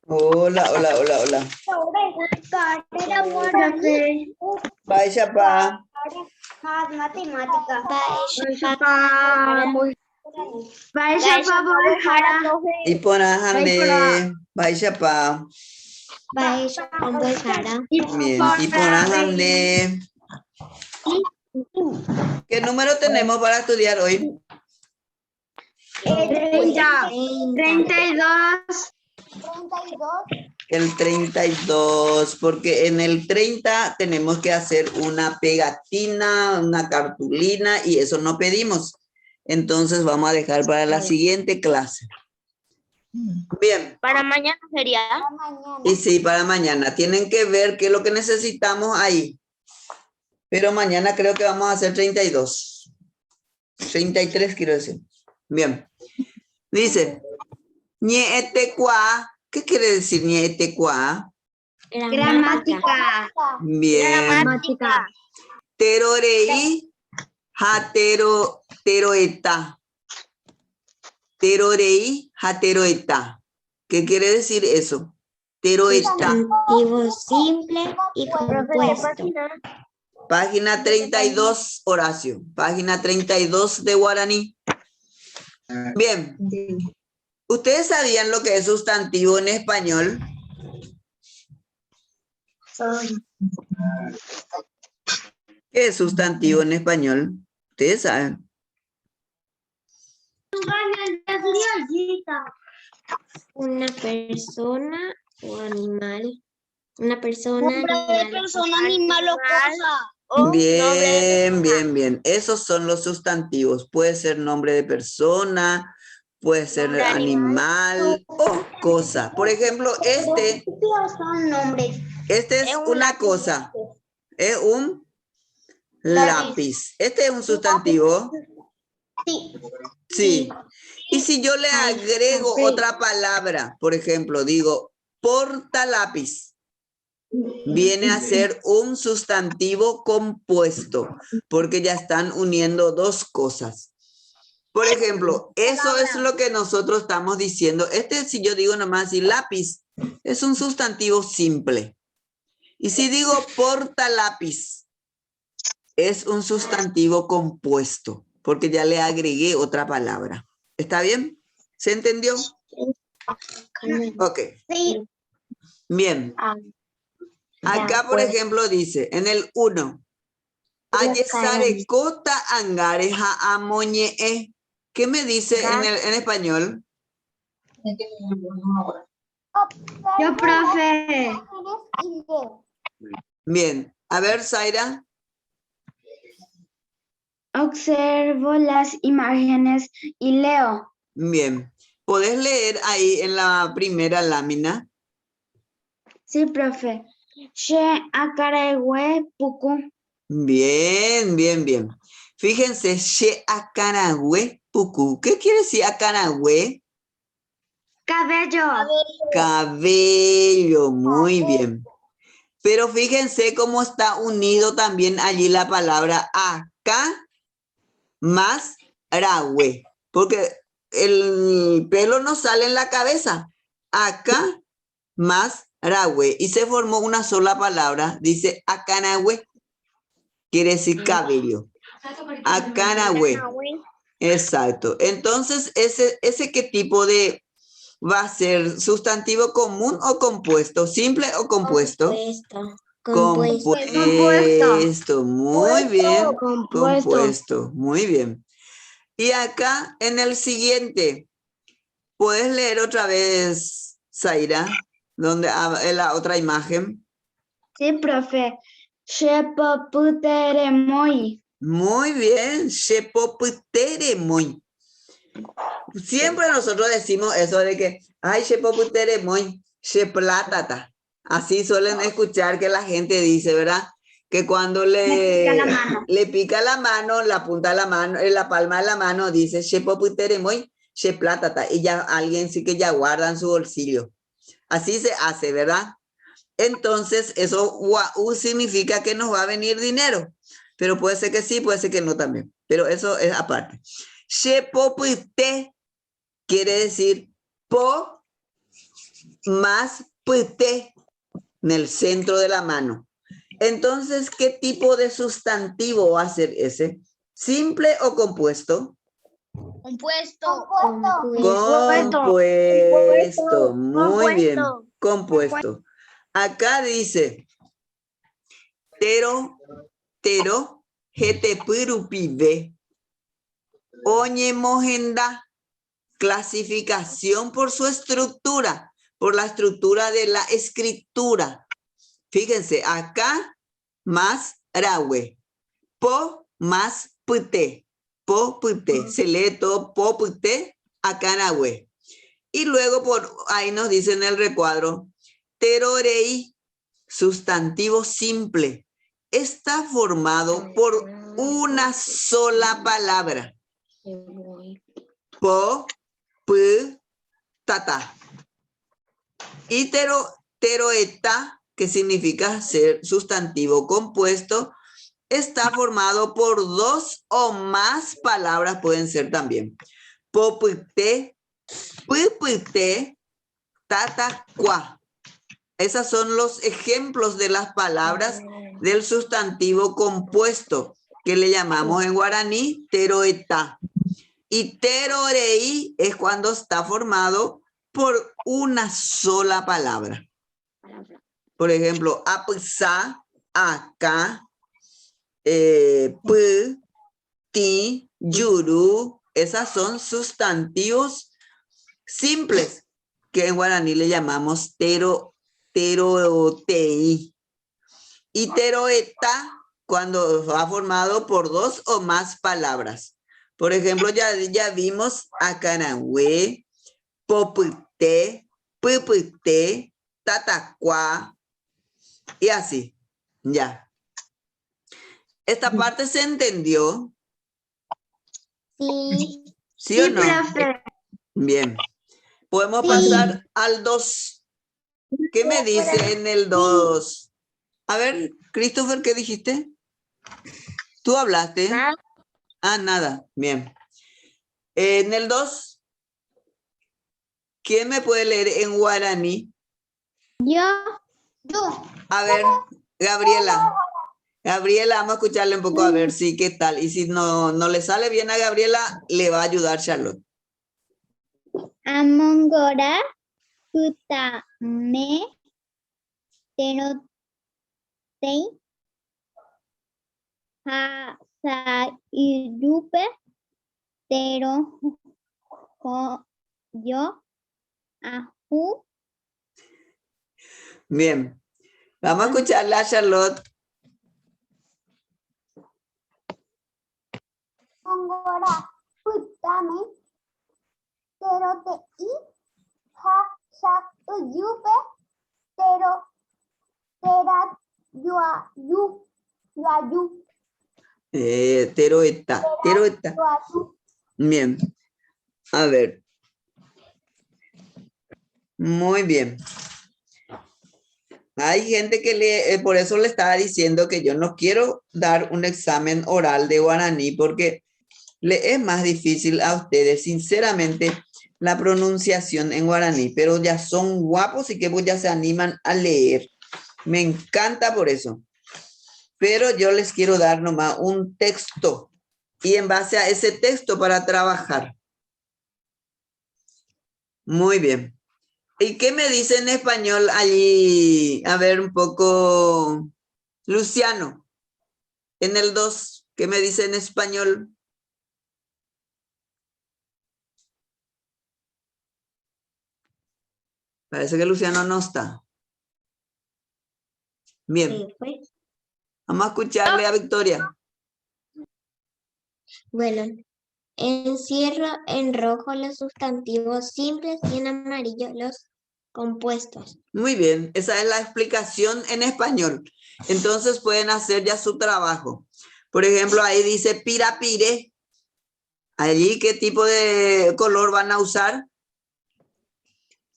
Hola, hola, hola, hola. Vaya pa. Iponahande. Vaya pa. Bien, iponahande. ¿Qué número tenemos para estudiar hoy? 32. El 32, porque en el 30 tenemos que hacer una pegatina, una cartulina y eso no pedimos. Entonces vamos a dejar para la siguiente clase. Bien. Para mañana sería. Y sí, para mañana. Tienen que ver qué es lo que necesitamos ahí. Pero mañana creo que vamos a hacer 32. 33 quiero decir. Bien. Dice, ñeetekua. ¿Qué quiere decir ñeetekua? Gramática. Bien. Gramática. Terorei, teroeta. Terorei, teroeta. ¿Qué quiere decir eso? Teroeta. Sustantivo simple y compuesto. Página 32, Horacio. Página 32 de Guaraní. Bien. ¿Ustedes sabían lo que es sustantivo en español? ¿Qué es sustantivo en español? ¿Ustedes saben? Una persona o animal. Una persona, Animal o cosa. Bien, bien, bien. Esos son los sustantivos. Puede ser nombre de persona, puede ser Nombre animal o cosa. Por ejemplo, este es una cosa. Es un lápiz. Este es un sustantivo. Sí. Sí. Y si yo le agrego otra palabra, por ejemplo, digo portalápiz, viene a ser un sustantivo compuesto, porque ya están uniendo dos cosas. Por ejemplo, eso es lo que nosotros estamos diciendo. Si yo digo nomás así, lápiz, es un sustantivo simple. Y si digo portalápiz, es un sustantivo compuesto, porque ya le agregué otra palabra. ¿Está bien? ¿Se entendió? Ok. Sí. Bien. Acá, por ejemplo, dice, en el 1, Ayesare kota angareja amoñe. ¿Qué me dice en español? Yo, profe. Bien. A ver, Zaira. Observo las imágenes y leo. Bien. ¿Podés leer ahí en la primera lámina? Sí, profe. She akarewe puku. Bien, bien, bien. Fíjense, she akanahue puku. ¿Qué quiere decir akanahue? Cabello. Cabello, muy bien. Pero fíjense cómo está unido también allí la palabra acá más rahue. Porque el pelo no sale en la cabeza. Acá más rahue. Y se formó una sola palabra. Dice akanahue. Quiere decir cabello. Akanahue. Exacto. Entonces, ese qué tipo de va a ser sustantivo común o compuesto, simple o compuesto. Compuesto. Muy bien. Compuesto. Muy bien. Y acá en el siguiente, ¿puedes leer otra vez, Zaira? Donde en la otra imagen. Sí, profe. Shepoputeremoy. Muy bien. Shepoputeremoy. Siempre nosotros decimos eso de que, ay, shepoputeremoy, sheplatata. Así suelen escuchar que la gente dice, ¿verdad? Que cuando le pica la mano, la punta de la mano, en la palma de la mano, dice shepoputeremoy, sheplatata. Y ya alguien sí que ya guarda en su bolsillo. Así se hace, ¿verdad? Entonces, eso significa que nos va a venir dinero. Pero puede ser que sí, puede ser que no también. Pero eso es aparte. Shepopute quiere decir po más pute en el centro de la mano. Entonces, ¿qué tipo de sustantivo va a ser ese? ¿Simple o compuesto? Compuesto. Compuesto. Muy bien. Compuesto. Acá dice tero, jete pirupive. Oñe mojenda. Clasificación por su estructura, por la estructura de la escritura. Fíjense, acá más rawe, po más pute, po pute, se lee todo po pute, acá rawe. Y luego por ahí nos dice en el recuadro, terorei, sustantivo simple, está formado por una sola palabra. Po, pu, tata. Y teroeta, que significa ser sustantivo compuesto, está formado por dos o más palabras, pueden ser también. Popuite, pupuite, tata, cua. Esos son los ejemplos de las palabras del sustantivo compuesto, que le llamamos en guaraní teroeta. Y terorei es cuando está formado por una sola palabra. Por ejemplo, apsa, acá, pu, ti, yuru. Esas son sustantivos simples que en guaraní le llamamos terotei. Y teroeta cuando va formado por dos o más palabras. Por ejemplo, ya vimos acanahue, popute, pupute, tatacua y así. Ya. ¿Esta parte se entendió? Sí. ¿Sí o no? Profe. Bien. Podemos pasar al 2. ¿Qué me dice en el 2? A ver, Christopher, ¿qué dijiste? ¿Tú hablaste? Nada. Ah, nada. Bien. En el 2, ¿quién me puede leer en guaraní? Yo. A ver, Gabriela. Gabriela, vamos a escucharle un poco a ver si qué tal. Y si no le sale bien a Gabriela, le va a ayudar Charlotte. Amongora. Puta. Me. Terotei. Ha. Sa. Irupe. Tero. Yo. Ajú. Bien. Vamos a escucharla a Charlotte. Amongora. Puta. Me. Terotei. Ha. Sa. Irupe. Tero. Tera. Yo. Teroeta. Bien. A ver. Muy bien. Hay gente que por eso le estaba diciendo que yo no quiero dar un examen oral de guaraní porque le es más difícil a ustedes, sinceramente, la pronunciación en guaraní, pero ya son guapos y que pues ya se animan a leer. Me encanta por eso. Pero yo les quiero dar nomás un texto y en base a ese texto para trabajar. Muy bien. ¿Y qué me dice en español allí? A ver, un poco. Luciano, en el 2, ¿qué me dice en español? Parece que Luciano no está. Bien. Vamos a escucharle a Victoria. Bueno, encierro en rojo los sustantivos simples y en amarillo los compuestos. Muy bien, esa es la explicación en español. Entonces pueden hacer ya su trabajo. Por ejemplo, ahí dice pirapire. Allí, ¿qué tipo de color van a usar?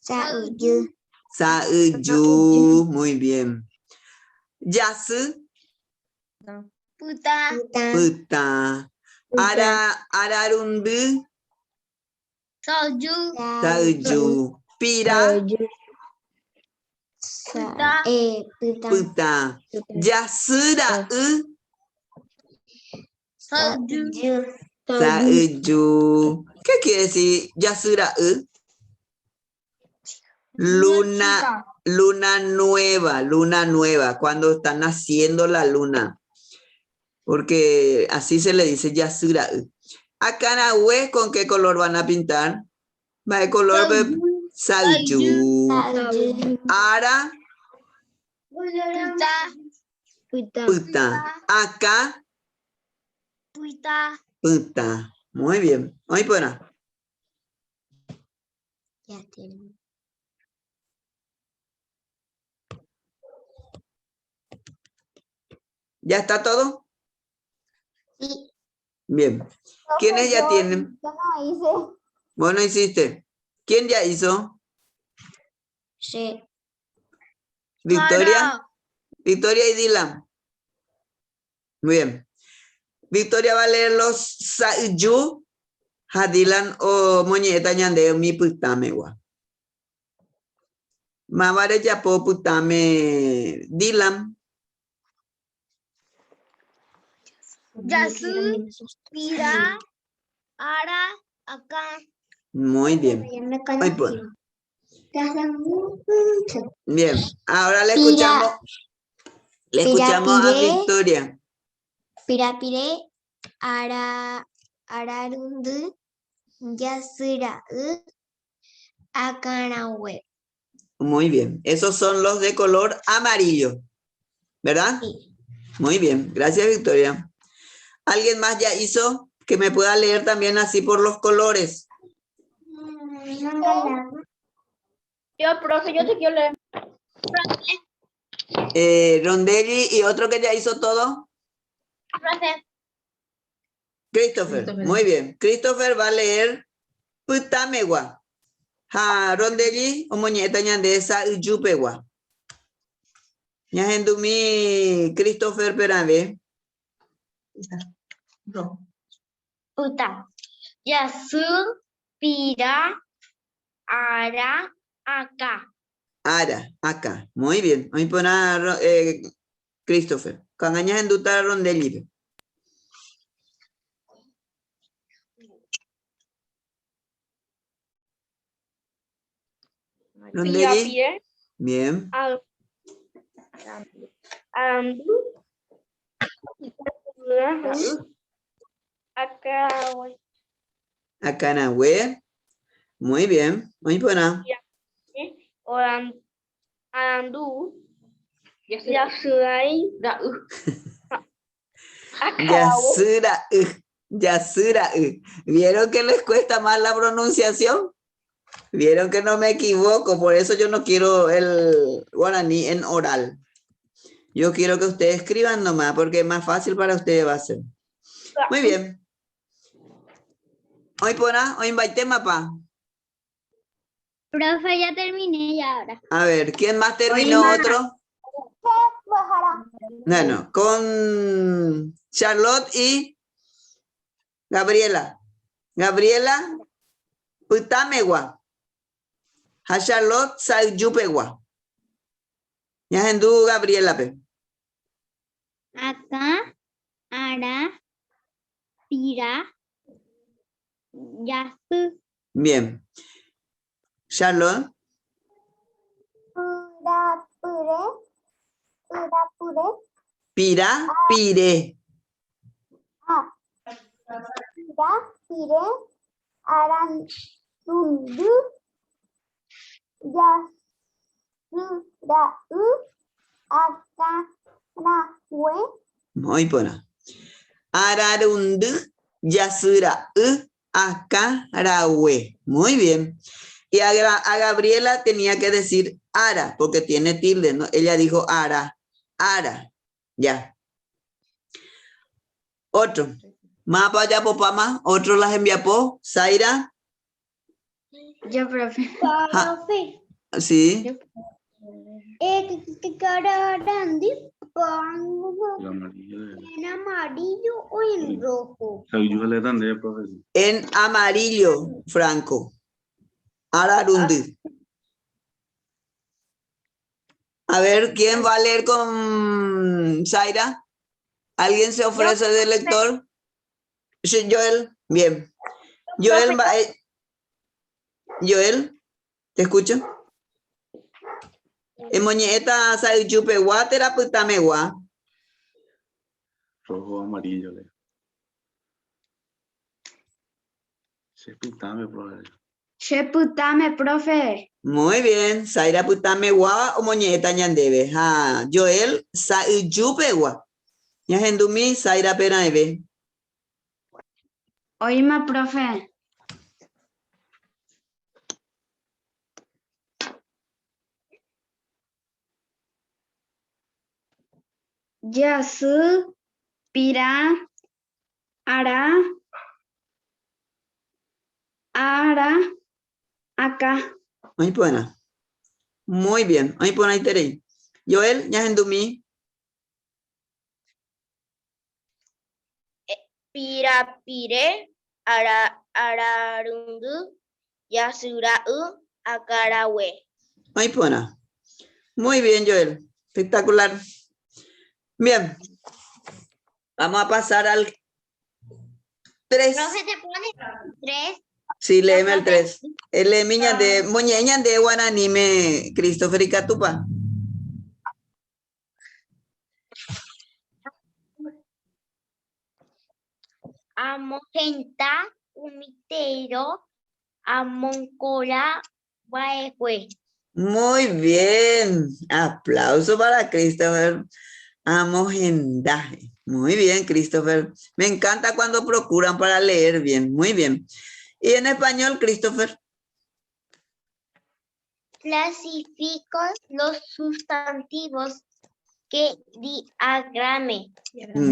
Sauyu. Sauyu. Muy bien. Yasu. Puta. Puta. Ararundu. Sauyu. Pira. Puta. Yasura. Sauyu. ¿Qué quiere decir Yasura? Luna. Luna nueva, cuando está naciendo la luna. Porque así se le dice Yasura. Acá en Agüe, ¿con qué color van a pintar? Va de color Sauyu. Ara. Puta. Acá. Puta. Muy bien. Hoy buena. Ya tiene. ¿Ya está todo? Sí. Bien. ¿Quiénes ya tienen? Yo no hice. Vos no hiciste. ¿Quién ya hizo? Sí. Victoria. Victoria y Dylan. Muy bien. Victoria va a leer los Sauyu. Dylan o Moñeta ñande mi putame gua. Mavare ya po putame Dylan. Pira. Ara, acá. Muy bien. Muy bueno. Bien. Ahora le escuchamos. Le escuchamos a Victoria. Pirapire. Ararundu. Yasura. Akanahue. Muy bien. Esos son los de color amarillo. ¿Verdad? Sí. Muy bien. Gracias, Victoria. ¿Alguien más ya hizo que me pueda leer también así por los colores? Yo, profe, yo te quiero leer. Rondelli y otro que ya hizo todo. Profe. Christopher. Muy bien. Christopher va a leer Putamegua. Rondelli o Moñeta ñandesa Yupegua. Ñahendumi Christopher Perabe. Puta. Yasu, pira, ara, acá. Ara, acá. Muy bien. Voy a poner Christopher. Cangañas en dutar Rondelli. Rondelli. Bien. Akanahue. Muy bien. Muy buena. Andu. Yasurai. Yasura. Yasura. ¿Vieron que les cuesta más la pronunciación? ¿Vieron que no me equivoco? Por eso yo no quiero el guaraní en oral. Yo quiero que ustedes escriban nomás, porque es más fácil para ustedes va a ser. Muy bien. Hoy pona, hoy invité mapa. Profe, ya terminé ya ahora. A ver, ¿quién más terminó otro? Bueno, con Charlotte y Gabriela. Gabriela, putamegua. A Charlotte, sayupegua. Ya hendu Gabriela pe. Acá, ara, pira, yasu. Bien. Charlotte. Pira, pire. Pira, pire, aranundu, yasura, akanahue. Muy buena. Ararundu, yasura, akarahue. Muy bien. Y a Gabriela tenía que decir ara, porque tiene tilde, ¿no? Ella dijo ara, ara. Ya. Otro. Más para allá, papá, otro las envía por Zaira. Yo, profe. Profe. Sí. ¿Qué cara grande? ¿En amarillo o en rojo? En amarillo, Franco. Ararundu. A ver, ¿quién va a leer con Zaira? ¿Alguien se ofrece de lector? Sí, Joel, bien. Joel, Joel, ¿te escucho? Moñeta Sayuchupe Guatera Putamegua. Rojo, amarillo. Sheputame, profe. Muy bien. Zaira Putamegua o Moñeta Ñandebe. Ah, Joel Sayuchupe Gua. Ñahendumi Zaira Penaebe. Oíme, profe. Yasu, pira, ara, acá. Muy buena. Muy bien. Muy buena Iterei. Joel, Ñahendumi. Pirapire, ararundu, yasurau, akarawe. Muy buena. Muy bien, Joel. Espectacular. Bien. Vamos a pasar al 3. Profe, ¿te pone 3? Sí, léeme el 3. El miña de Moñeña de Guananime, Christopher y Catupa. Amogenta, umitero, amoncora, guaehue. Muy bien. Aplauso para Christopher. Amogendaje. Muy bien, Christopher. Me encanta cuando procuran para leer bien. Muy bien. Y en español, Christopher. Clasifico los sustantivos que diagrame.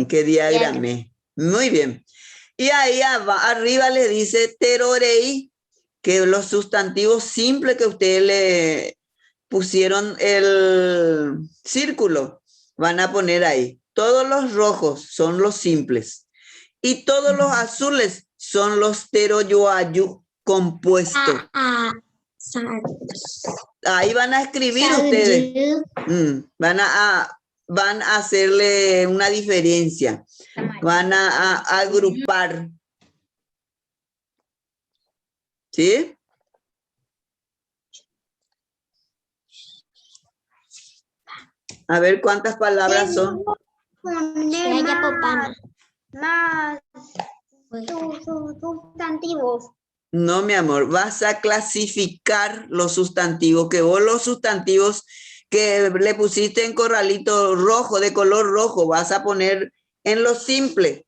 Que diagrame. Muy bien. Y ahí arriba le dice terorei, que los sustantivos simples que ustedes le pusieron el círculo, van a poner ahí. Todos los rojos son los simples. Y todos los azules son los teroyoayu compuestos. Ahí van a escribir ustedes. Van a hacerle una diferencia. Van a agrupar. ¿Sí? A ver cuántas palabras son. Más sustantivos. No, mi amor, vas a clasificar los sustantivos, que vos los sustantivos que le pusiste en corralito rojo, de color rojo, vas a poner en los simples.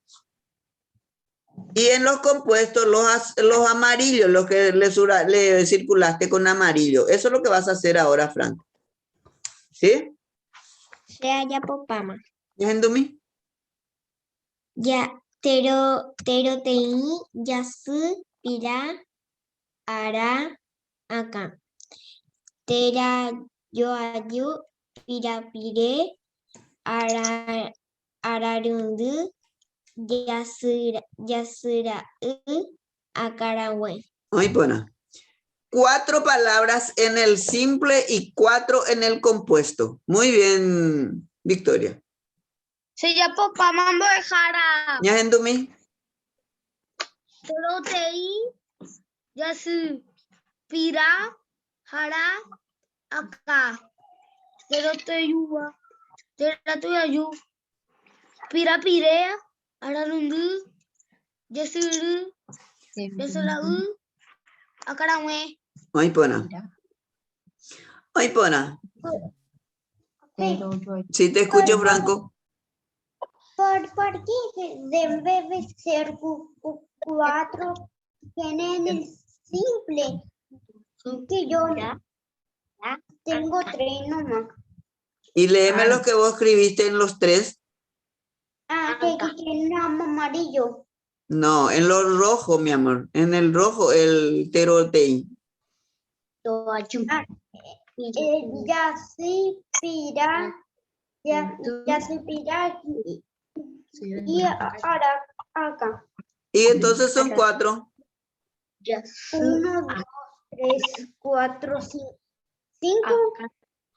Y en los compuestos, los amarillos, los que le circulaste con amarillo. Eso es lo que vas a hacer ahora, Frank. ¿Sí? Ya popama. ¿Ya entendí? Ya, terotei, yasu, pira, ara, acá. Tera, yoayu, pirapire, ararundu, yasura, akarawe. Muy buena. 4 palabras en el simple y 4 en el compuesto. Muy bien, Victoria. Se ya popama jara. ¿Ya entendí? Terotei, yasu, pira, jara, acá. Teroteyuwa, teratoyayu, pira pirea, ararundu, yasuru, yasurau, akarawe. Muy buena. Muy buena. Sí, te escucho, Franco. ¿Por qué debe ser 4 en el simple? Que yo tengo 3 nomás. Y léeme lo que vos escribiste en los 3. Que tiene un amarillo. No, en los rojos, mi amor. En el rojo, el terotei. Ya sí, pira. Ya se pira. Y ahora acá. Y entonces son 4. 1, 2, 3, 4, 5.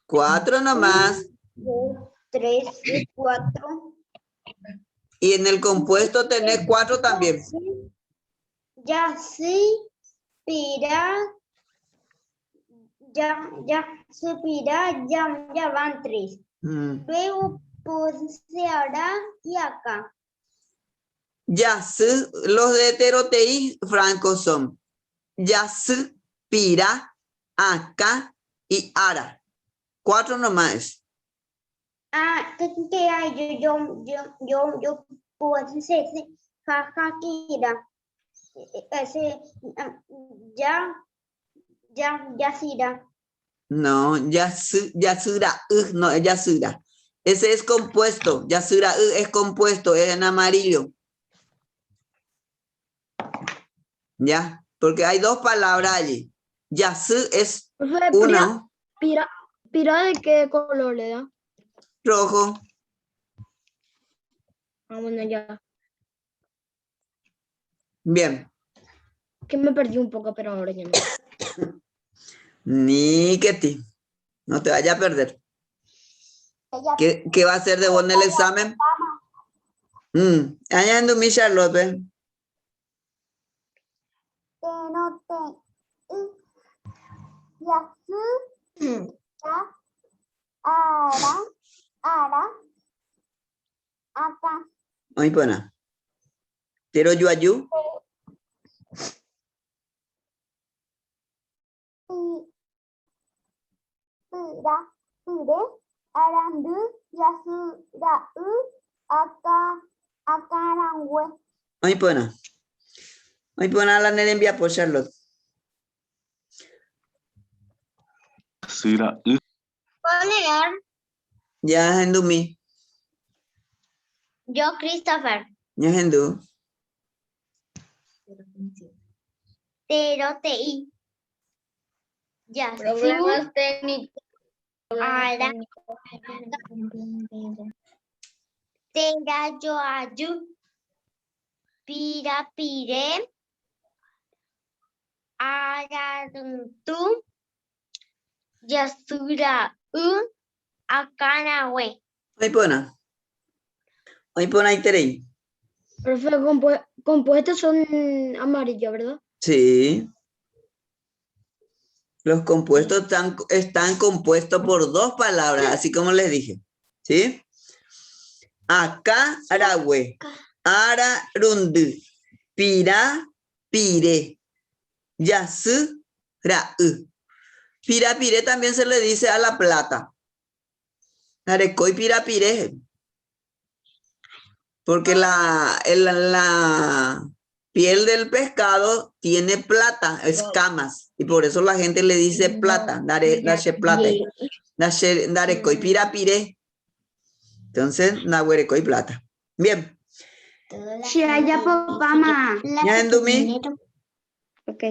4 nomás. 2, 3, 4. Y en el compuesto tenés 4 también. Ya sí, pira. Ya van 3. Luego se hará y acá. Ya los de heteroteí francos son Yas, pira, acá y ara. 4 nomás. ¿Qué hay? Yo puedo hacer jajaquira. Ese, ya será. No, yasura, no, es yasura. Ese es compuesto. Yasura es compuesto, es en amarillo. Ya, porque hay 2 palabras allí. Yasu es uno. ¿Pira de qué color le da? Rojo. Bueno, ya. Bien. Que me perdí un poco, pero ahora ya no. Ni que ti. No te vayas a perder. ¿Qué va a hacer de vos en el examen? Allá en mi Charlotte. Muy buena. Pero yo ayudo. Muy buena. Muy buena la nena envía por Charlotte. ¿Puedo leer? Ya en mi. Yo, Christopher. Ya en du. Pero te ya. Problemas técnicos. Ahora. Tera yo ayu. Pira pire. Araruntu. Yasura akanawe. Muy buena. Muy buena y terei. Profe, compuestos son amarillos, ¿verdad? Sí. Los compuestos están compuestos por 2 palabras, así como les dije. ¿Sí? Acá, aragüe. Ara, rundu. Pira, pire. Yasu, ra. Pira, pire también se le dice a la plata. Arecoy, pira, pire. Porque la piel del pescado tiene plata, escamas, y por eso la gente le dice plata, dare plata, dare coi pirapire. Entonces, nahuere coi plata. Bien. Ya papama. ¿Ya endumí? Ok.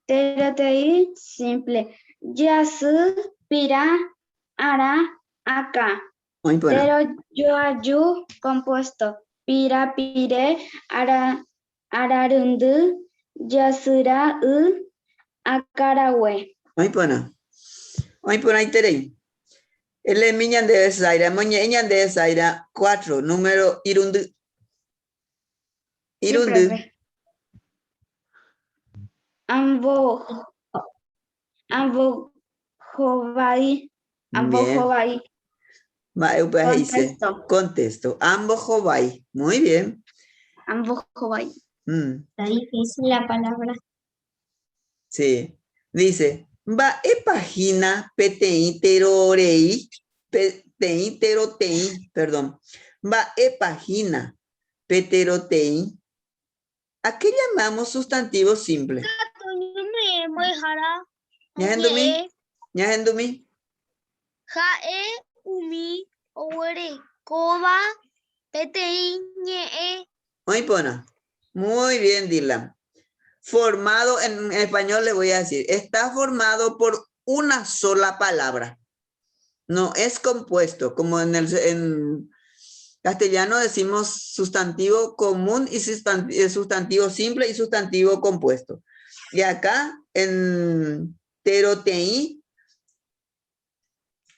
TRTI simple. Yasu, pira, ara, acá. Muy buena. Pero yo ayu compuesto. Pira, pire, ararundu, yasura, akarawe. Muy buena. Muy buena y terei. El miñan de Zaira, moñeñan de Zaira, 4, número irundu. Irundu. Ambo jovai. Contesto. Ambos jovai. Muy bien. Ambo jovai. Está difícil la palabra. Sí. Dice, va página PTI terorei, PTI terotei, perdón. Va página peterotei. ¿A qué llamamos sustantivo simple? ¿Ya endumí? ¿Ya endumí? Jae, umi, owere, koba, PTI, ñe. Muy buena. Muy bien, Dylan. Formado, en español le voy a decir, está formado por una sola palabra. No es compuesto, como en castellano decimos sustantivo común y sustantivo simple y sustantivo compuesto. Y acá en terotei,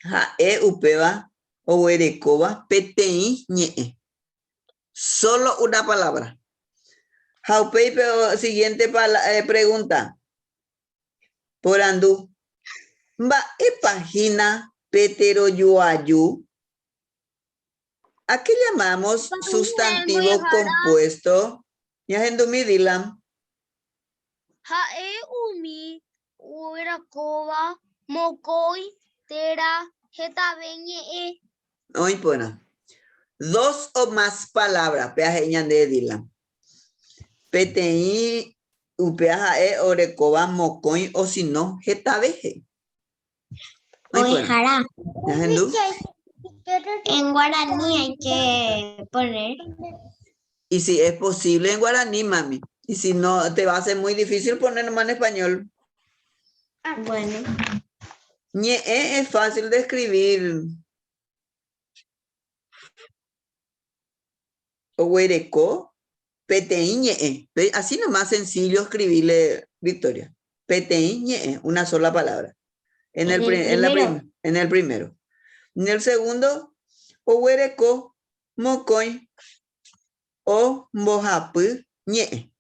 jae upeba, owerekoba, petei, ñe'e. Solo una palabra. Jaupei, pero siguiente pregunta. Por Andú. Va página Petero Yuayu. ¿A qué llamamos sustantivo compuesto? Ya en Dumi Dilam. Jae umi, uerakoba, mokoi, tera, jetabeñe. Hoy pona. Dos o más palabras. Peajeñan de Dilam. PTI, UPAE, orekoba, mokoi, o si no, jetabeje. Oejara. Ya en Dú. En guaraní hay que poner. Y si es posible en guaraní, mami. Y si no, te va a ser muy difícil poner nomás en español. Bueno. Ñe'e es fácil de escribir. Ohuereco, PTI ñe'e. Así nomás sencillo escribirle, Victoria. PTI ñe'e, una sola palabra. En el primero. En el segundo, ohuereco, mocoy, o mojapı ñe'e.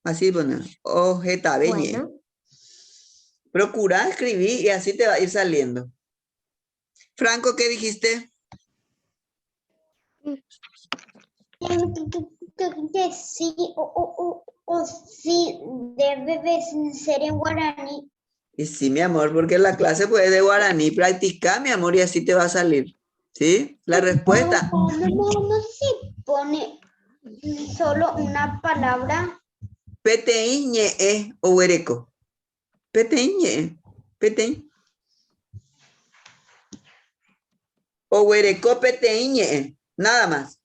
Así ponemos. O jetabe ñe'e. Bueno. Procura escribir y así te va a ir saliendo. Franco, ¿qué dijiste? Que sí o sí debe ser en guaraní. Y sí, mi amor, porque la clase puede de guaraní. Practica, mi amor, y así te va a salir. ¿Sí? La respuesta. No se pone solo una palabra. PTI ñe'e o huereco. PTI ñe'e. PTI. O huereco PTI ñe'e. Nada más.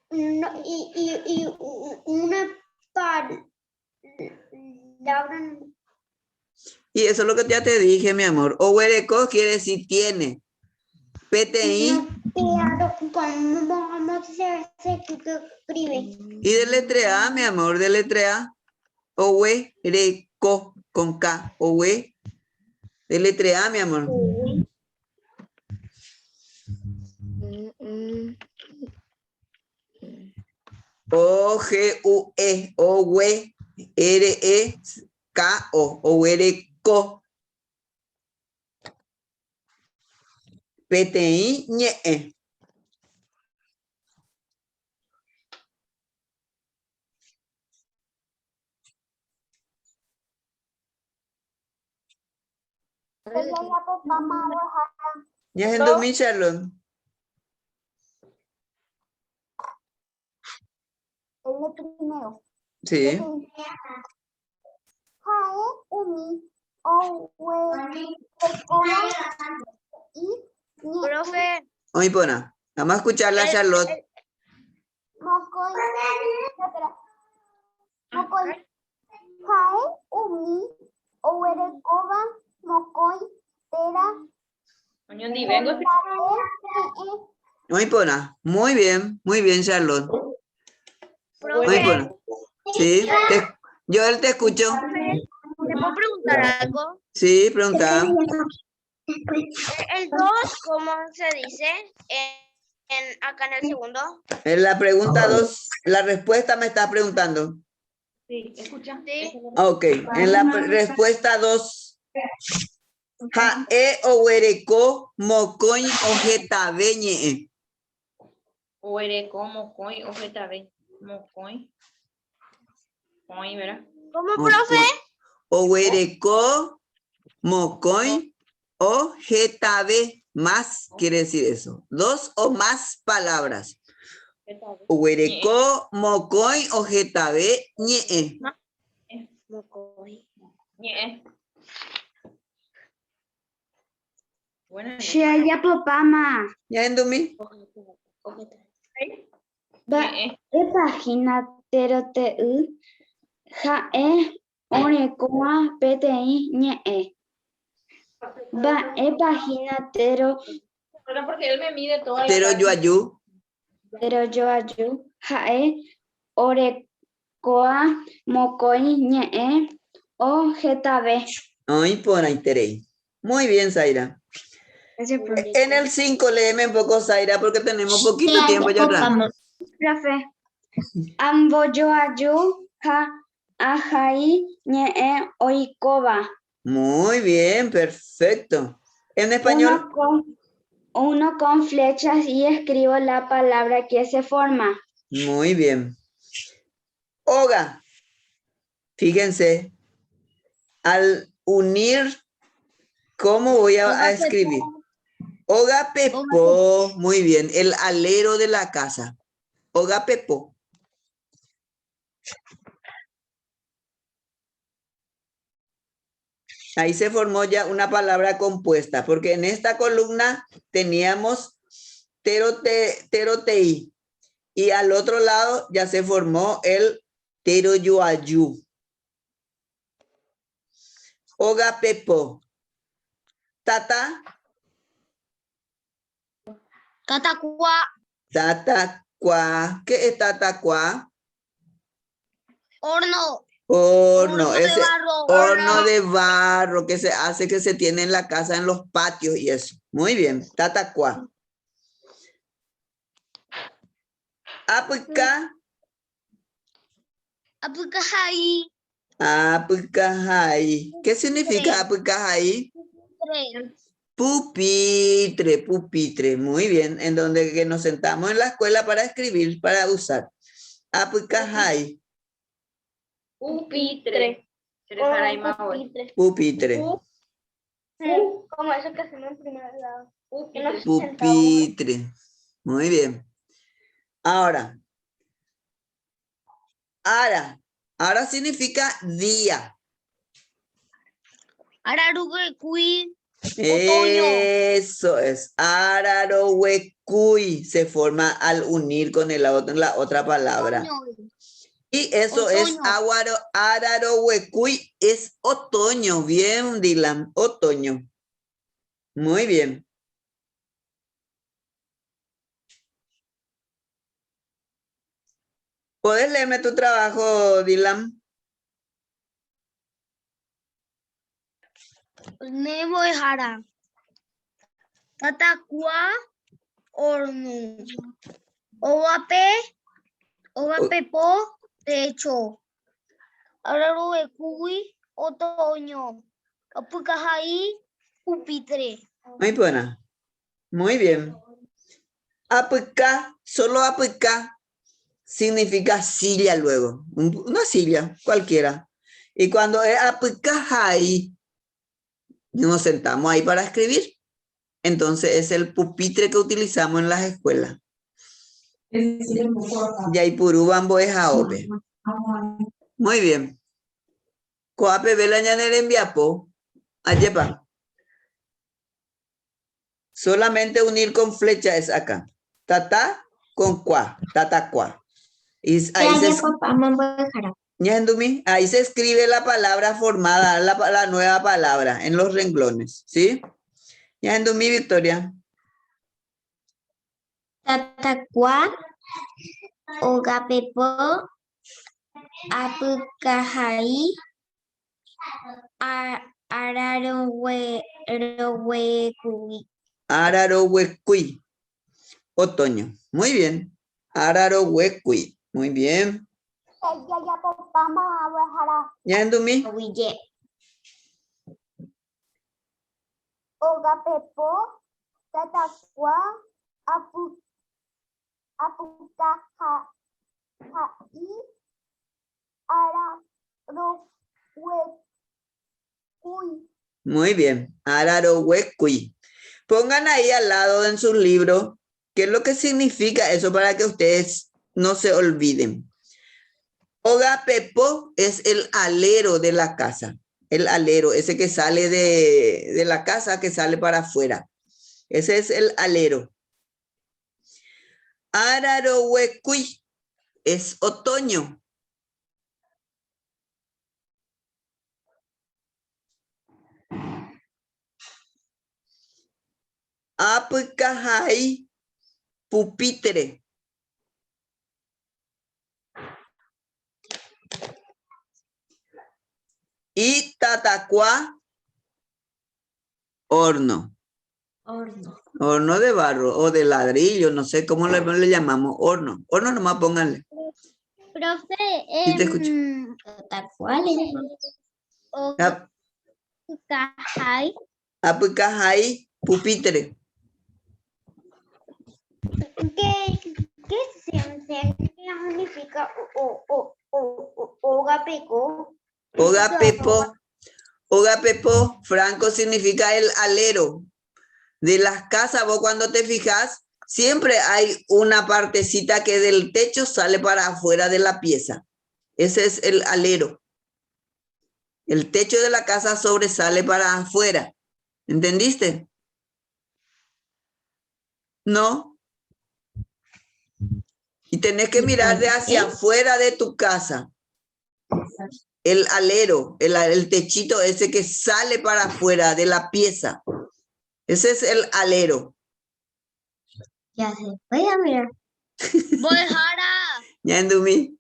No, y una palabra. Y eso es lo que ya te dije, mi amor. O huereco quiere decir tiene. PTI. ¿Cómo se escribe? Y deletrea, mi amor, deletrea. O huereco con K. O hue. Deletrea, mi amor. O-G-U-E. O hue. R-E-K-O. O huereco. PTI ñe'e. Ya es en mi Charlotte. El primero. Sí. Jae, umi, o, profe. Oye, pona. Vamos a escucharla, Charlotte. Mocoy. Mocoy. Jae, umi, o, erecoba, mocoy, tera. Oye, pona. Muy bien, Charlotte. Oye, pona. Sí, Joel, te escucho. ¿Te puedo preguntar algo? Sí, pregunta. El 2, ¿cómo se dice acá en el segundo? En la pregunta 2, la respuesta me está preguntando. Sí, escucha. Sí. Ok, en la respuesta 2. Jae o huereco, mocoy o jetabe ñe'e. Oereco, mocoy, ojetabe. Mocoy. Mocoy, ¿verdad? ¿Cómo, profe? O huereco, mocoy o jetabe. Más quiere decir eso. 2 o más palabras. Huereco, mocoy o jetabe ñe'e. Mocoy. Ñe. Bueno. Ya papá ma. ¿Ya endumí? Va página teroteu. Jae orekoa PTI ñe'e. Va página Pero porque él me mide toda Pero yo ayú. Pero yo ayu. Jae orekoa mocoy ñe'e. o jetabe. Ay, por ahí terei. Muy bien, Zaira. En el 5, léeme un poco, Zaira, porque tenemos poquito tiempo ya atrás. Profe. Amboyo ayu ha ajai ñe oikoba. Muy bien, perfecto. En español, Uno con flechas y escribo la palabra que se forma. muy bien. Oga, fíjense, al unir, ¿cómo voy a escribir? Oga Pepo, muy bien, el alero de la casa. Oga Pepo. Ahí se formó ya una palabra compuesta, porque en esta columna teníamos terotei y al otro lado ya se formó el teroyoayu. Oga Pepo. Tata. Tatacua. Tatacua. ¿Qué es tatacua? Horno. Horno, de ese barro. horno de barro que se hace, que se tiene en la casa, en los patios y eso. Muy bien, tatacua. Apuca. Apucajai. Apucajai. ¿Qué significa apucajai? Pupitre, pupitre. Muy bien, en donde que nos sentamos en la escuela para escribir, para usar. Apucajai. Pupitre. Pupitre. Como eso que hacemos en primer grado. Pupitre. Pupitre. Muy bien. Ahora. Ara significa día. Araruguecui. Eso es. Ararohuecuy se forma al unir con la otra palabra. Y eso es Ararohuecuy, es otoño. Bien, Dylan, otoño. Muy bien. ¿Puedes leerme tu trabajo, Dylan? Nemo de jara. Tatacua. Horno. Ogapepo. Techo. Araruguecui. Otoño. Apucajai. Pupitre. Muy buena. Muy bien. Apuca, solo apuca significa silla luego. Una silla, cualquiera. Y cuando es apucajai, nos sentamos ahí para escribir. Entonces es el pupitre que utilizamos en las escuelas. Yaipuru bambo es aope. Muy bien. Coape vela ñaner enviapo. Ayepa. Solamente unir con flecha es acá. Tata con cua. Tata cua. Y ahí se escribe la palabra formada, la nueva palabra en los renglones. ¿Sí? Ñandumi, Victoria. Tatacua. Ogapepo. Apucajai. Ararohuecui. Ararohuecui. Otoño. Muy bien. Ararohuecui. Muy bien. Ñandumi. Ogapepo, tatacua, apucajai, ararohuecuy. Muy bien. Ararohuecui. Pongan ahí al lado en sus libros qué es lo que significa eso para que ustedes no se olviden. Ogapepo es el alero de la casa. El alero, ese que sale de la casa, que sale para afuera. Ese es el alero. Ararohuecuy es otoño. Apucajai, pupitre. Y tatacuá, horno. Horno. Horno de barro o de ladrillo, no sé cómo le llamamos. Horno. Horno nomás pónganle. Profe, Sí te escucho. ¿Cuál es? Cajay. Apicajay, pupitre. ¿Qué significa Ogapeco? Ogapepo. Ogapepo, Franco, significa el alero. De las casas, vos cuando te fijas, siempre hay una partecita que del techo sale para afuera de la pieza. Ese es el alero. El techo de la casa sobresale para afuera. ¿Entendiste? ¿No? Y tenés que mirar de hacia afuera de tu casa. El alero, el techito ese que sale para afuera de la pieza. Ese es el alero. Ya se voy a mirar. Voy jara. ¿Ya endumí?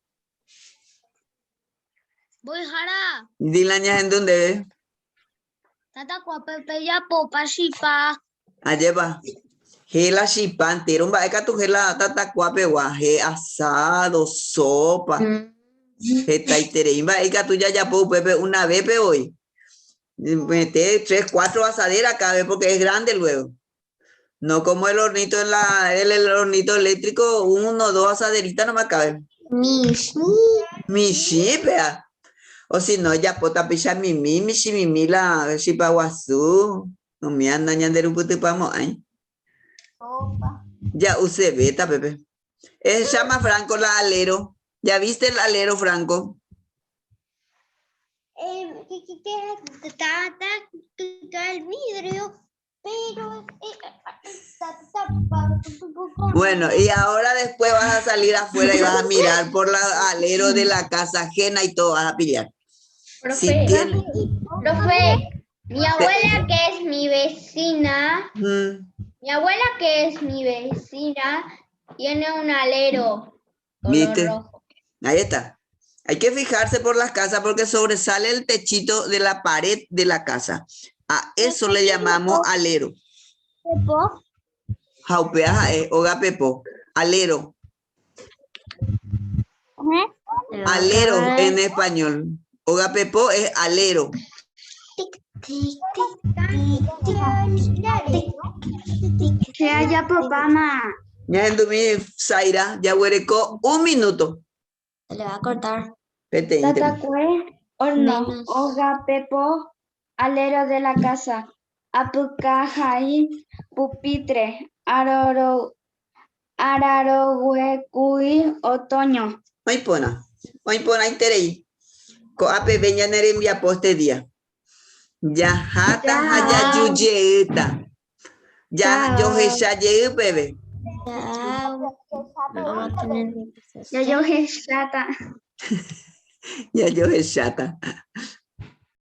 Voy jara. Dile ya en dónde. Tata cuapepe ya popa shipa. Allá va. Gela chipan, tiro va eka tu gela tata cuape guaje, asado, sopa. Geta y tereimba eka tu ya po pepe una vez pe hoy. Mete 3, 4 asaderas cada vez porque es grande luego. No como el hornito el hornito eléctrico, 1 2 asaderitas no me cabe. Mi shipea. O si no, ya pota picha mi shimimi la shipa guazú. No me andan ya de un puto pamo ahí. Ya usé beta, Pepe. Se llama Franco la alero. ¿Ya viste el alero, Franco? Tata el vidrio, pero Bueno, y ahora después vas a salir afuera y vas a mirar por la alero de la casa ajena y todo vas a pillar. Profe, Si tiene. profe, mi abuela que es mi vecina, tiene un alero color ¿Viste? rojo. Ahí está. Hay que fijarse por las casas porque sobresale el techito de la pared de la casa. A eso le llamamos alero. Jaupeaja oga pepo. Alero. Alero en español. Oga pepo es alero. Se haya papama. Ya en mi Zaira, ya huereco 1 minuto. Se le va a cortar. Vete, Tatacue, horno, Menos. hoga, pepo, alero de la casa, apucajay, pupitre, ararohuecuy, otoño. Hoy pona iterei. Ko ape veña nerembia poste día. Ya jata haya yuyeita. Ya yo hecha ye bebé. Chao. Vamos a tener que empezar. Ya yo gestata. Ya yo hecha.